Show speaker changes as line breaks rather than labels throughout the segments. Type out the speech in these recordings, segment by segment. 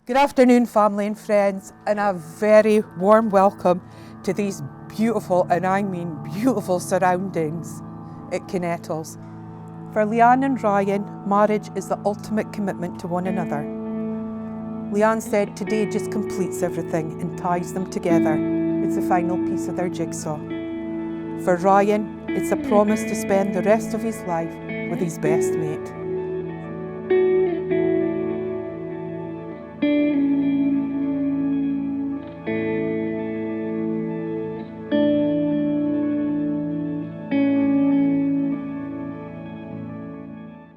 Good afternoon, family and friends, and a very warm welcome to these beautiful, and I mean beautiful, surroundings at Kinnettles. For Leanne and Ryan, marriage is the ultimate commitment to one another. Leanne said today just completes everything and ties them together. It's the final piece of their jigsaw. For Ryan, it's a promise to spend the rest of his life with his best mate.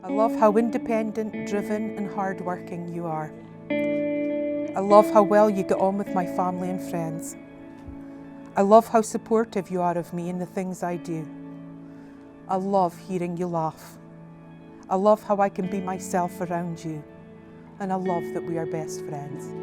I love how independent, driven and hardworking you are. I love how well you get on with my family and friends. I love how supportive you are of me and the things I do. I love hearing you laugh. I love how I can be myself around you. And I love that we are best friends.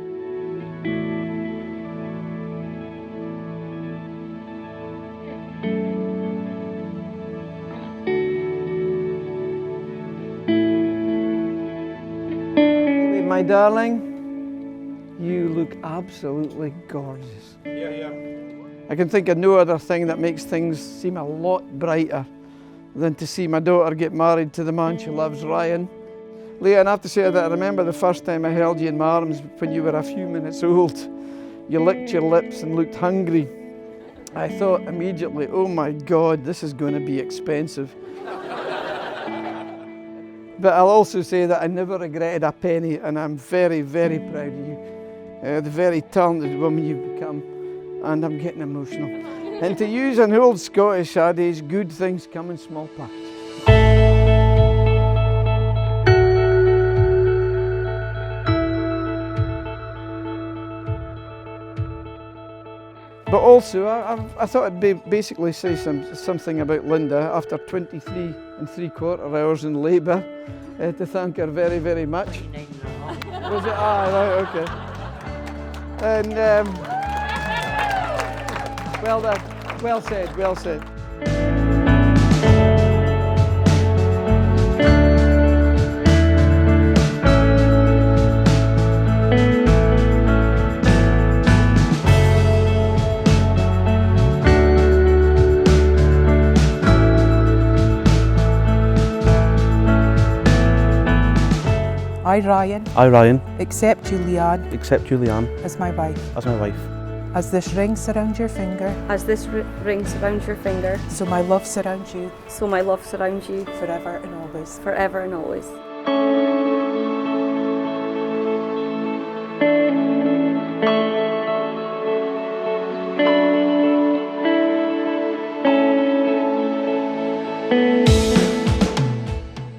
My darling, you look absolutely gorgeous. Yeah. I can think of no other thing that makes things seem a lot brighter than to see my daughter get married to the man she loves, Ryan. Leanne, I have to say that I remember the first time I held you in my arms when you were a few minutes old. You licked your lips and looked hungry. I thought immediately, oh my God, this is going to be expensive. But I'll also say that I never regretted a penny, and I'm very, very proud of you. The very talented woman you've become, and I'm getting emotional. And to use an old Scottish adage, good things come in small packages. But also, I thought I'd basically say something about Linda after 23 3/4 hours in labour, to thank her very, very much. Was it? Ah, right, okay. And well done, well said, well said.
I, Ryan, accept you, Leanne, as my wife. As this ring surrounds your finger, so my love surrounds you, forever and always.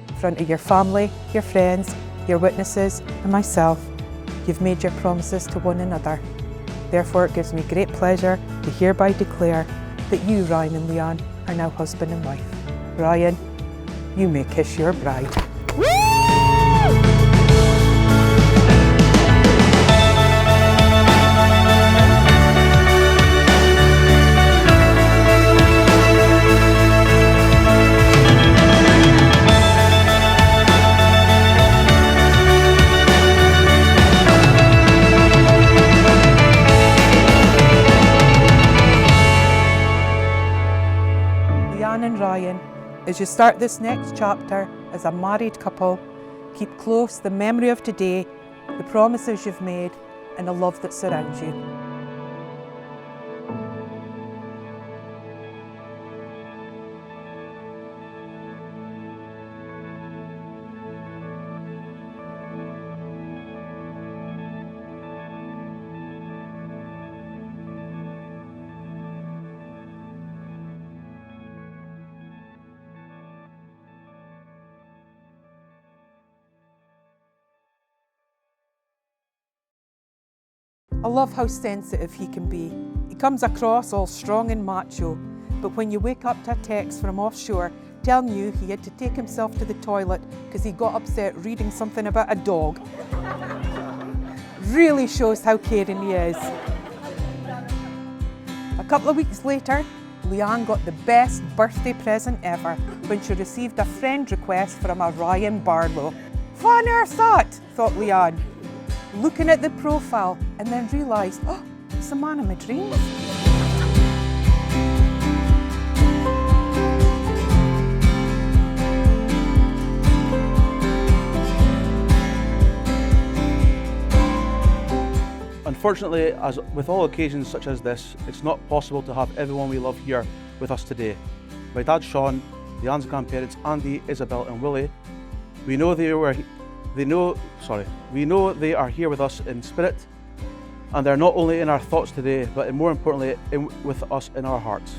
In front of your family, your friends, your witnesses and myself, you've made your promises to one another. Therefore, it gives me great pleasure to hereby declare that you, Ryan and Leanne, are now husband and wife. Ryan, you may kiss your bride. And Ryan, as you start this next chapter as a married couple, keep close the memory of today, the promises you've made, and the love that surrounds you. I love how sensitive he can be. He comes across all strong and macho, but when you wake up to a text from offshore telling you he had to take himself to the toilet because he got upset reading something about a dog, really shows how caring he is. A couple of weeks later, Leanne got the best birthday present ever when she received a friend request from a Ryan Barlow. What on earth that? Thought Leanne. looking at the profile and then realised, oh, it's the man of my dreams.
Unfortunately, as with all occasions such as this, it's not possible to have everyone we love here with us today. My dad Sean, Leanne's grandparents Andy, Isabel and Willie, we know they are here with us in spirit, and they're not only in our thoughts today, but more importantly, with us in our hearts.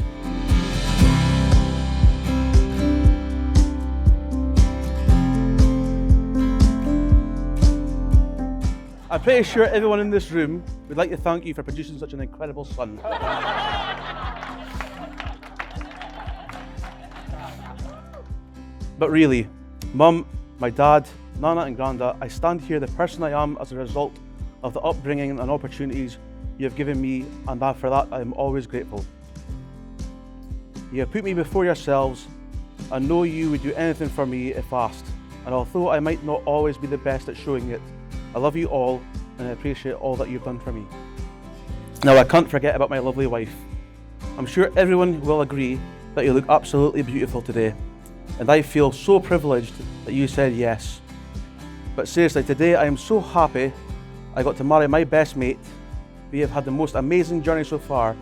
I'm pretty sure everyone in this room would like to thank you for producing such an incredible son. But really, Mum, my dad, Nana and Granda, I stand here the person I am as a result of the upbringing and opportunities you have given me, and for that I am always grateful. You have put me before yourselves and know you would do anything for me if asked, and although I might not always be the best at showing it, I love you all and I appreciate all that you've done for me. Now I can't forget about my lovely wife. I'm sure everyone will agree that you look absolutely beautiful today, and I feel so privileged that you said yes. But seriously, today I am so happy I got to marry my best mate. We have had the most amazing journey so far.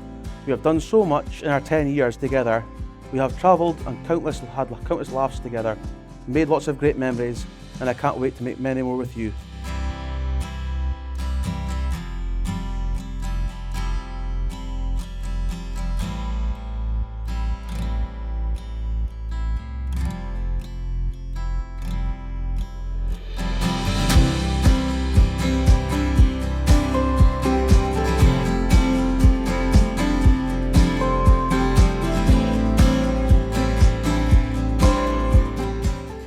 We have done so much in our 10 years together. We have travelled and had countless laughs together, made lots of great memories, and I can't wait to make many more with you.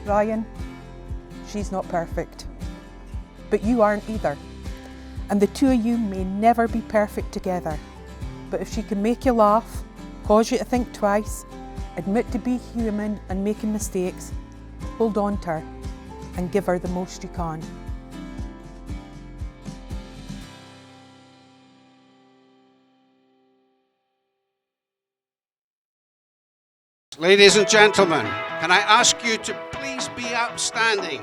Ryan, she's not perfect, but you aren't either. And the two of you may never be perfect together. But if she can make you laugh, cause you to think twice, admit to be human and making mistakes, hold on to her and give her the most you can.
Ladies and gentlemen, can I ask you to please be upstanding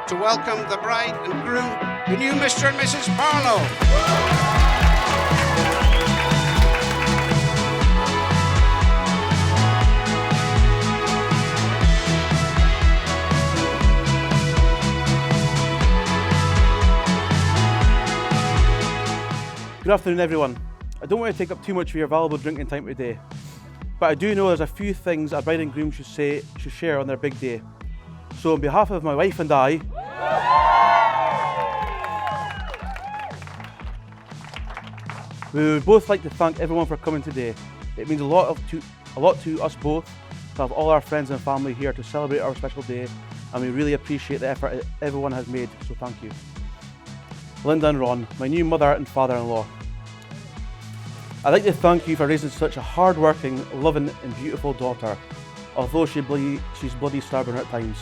to welcome the bride and groom, the new Mr. and Mrs. Barlow.
Good afternoon everyone. I don't want to take up too much of your valuable drinking time today, but I do know there's a few things a bride and groom should share on their big day. So on behalf of my wife and I, we would both like to thank everyone for coming today. It means a lot to us both to have all our friends and family here to celebrate our special day, and we really appreciate the effort everyone has made, so thank you. Linda and Ron, my new mother and father-in-law. I'd like to thank you for raising such a hard-working, loving and beautiful daughter, although she's bloody stubborn at times.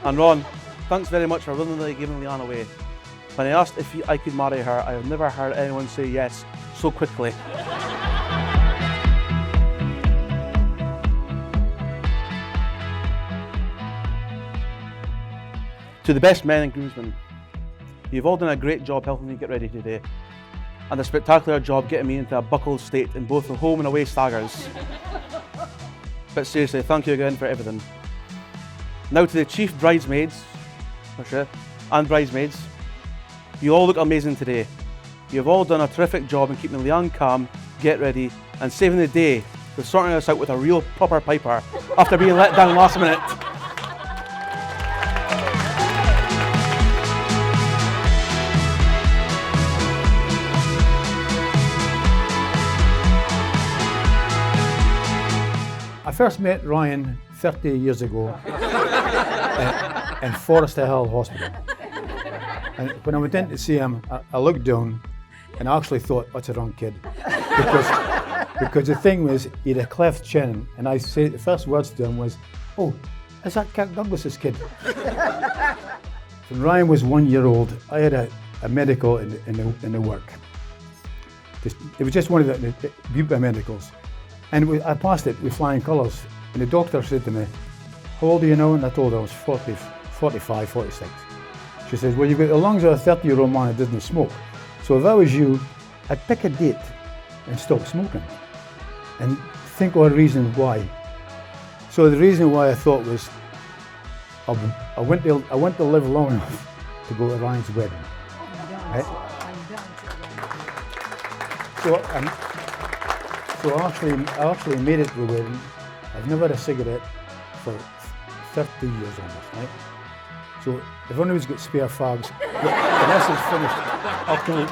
And Ron, thanks very much for willingly giving Leanne away. When I asked if I could marry her, I have never heard anyone say yes so quickly. To the best men and groomsmen, you've all done a great job helping me get ready today, and a spectacular job getting me into a buckled state in both the home and away staggers. But seriously, thank you again for everything. Now to the chief bridesmaids, and bridesmaids, you all look amazing today. You've all done a terrific job in keeping Leanne calm, get ready, and saving the day with sorting us out with a real proper piper after being let down last minute.
I first met Ryan 30 years ago in Forester Hill Hospital. And when I went in to see him, I looked down and I actually thought, that's a wrong kid. Because the thing was, he had a cleft chin, and I said, the first words to him was, oh, is that Kirk Douglas's kid? When Ryan was 1 year old, I had a medical in the work. It was just one of the group of medicals. And I passed it with flying colours. And the doctor said to me, "How old are you now?" And I told her I was 40, 45, 46. She says, "Well, you've got the lungs of a 30-year-old man who doesn't smoke. So if I was you, I'd pick a date and stop smoking. And think of a reason why." So the reason why I thought was, I went to live long enough to go to Ryan's wedding. Right? So I actually made it to the wedding. I've never had a cigarette for 30 years almost, right? So if anyone's got spare fags, when this is finished, I'll come out.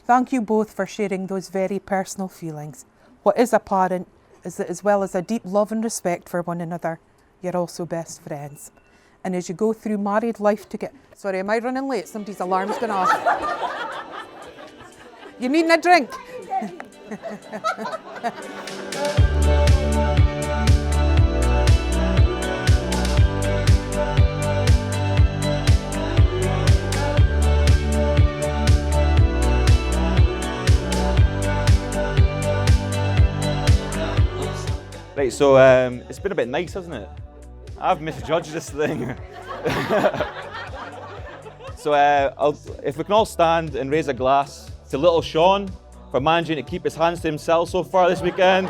Thank you both for sharing those very personal feelings. What is apparent is that as well as a deep love and respect for one another, you're also best friends. And as you go through married life together... Sorry, am I running late? Somebody's alarm's going off. You needing a drink?
Right, so it's been a bit nice, hasn't it? I've misjudged this thing. So if we can all stand and raise a glass to little Sean for managing to keep his hands to himself so far this weekend.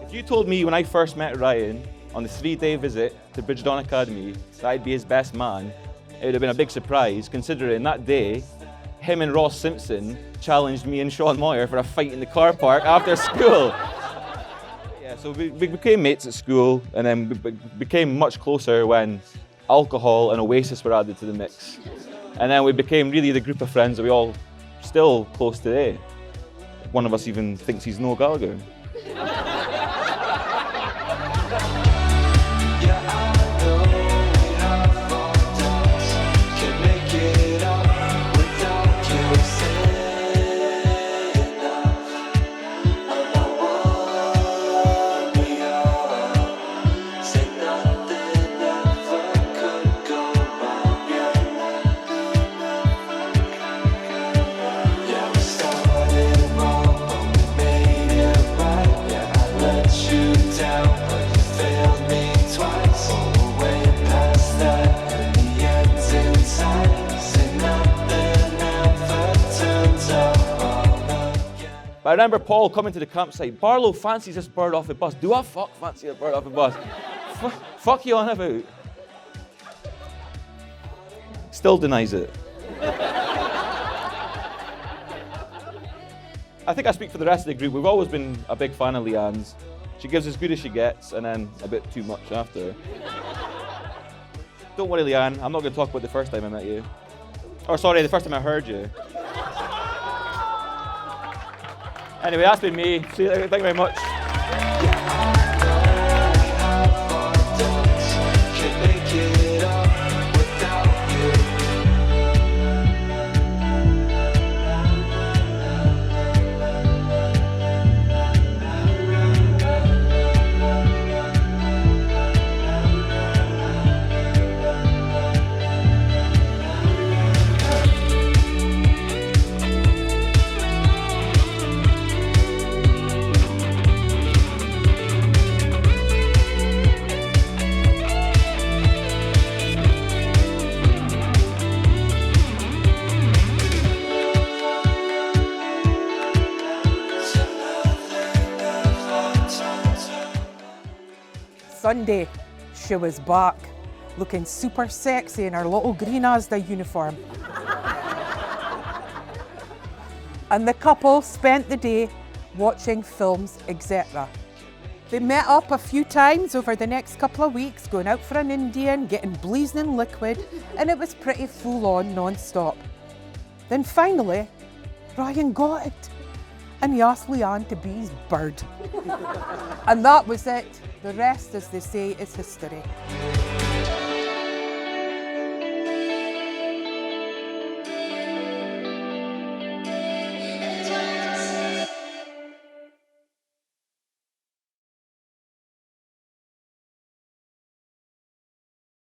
If you told me when I first met Ryan on the 3-day visit to Bridgedawn Academy that I'd be his best man, it would have been a big surprise, considering that day him and Ross Simpson challenged me and Sean Moyer for a fight in the car park after school. Yeah, so we became mates at school, and then we became much closer when alcohol and Oasis were added to the mix. And then we became really the group of friends that we all still close today. One of us even thinks he's Noel Gallagher. But I remember Paul coming to the campsite, "Barlow fancies this bird off the bus." Do I fancy a bird off the bus? Fuck you on about? Still denies it. I think I speak for the rest of the group. We've always been a big fan of Leanne's. She gives as good as she gets, and then a bit too much after. Don't worry, Leanne, I'm not going to talk about the first time I met you. Or sorry, the first time I heard you. Anyway, that's been me. See you later. Thank you very much.
Sunday, she was back, looking super sexy in her little green Asda uniform. And the couple spent the day watching films, etc. They met up a few times over the next couple of weeks, going out for an Indian, getting blazing liquid, and it was pretty full on non-stop. Then finally, Ryan got it. and he asked Leanne to be his bird. And that was it. The rest, as they say, is history.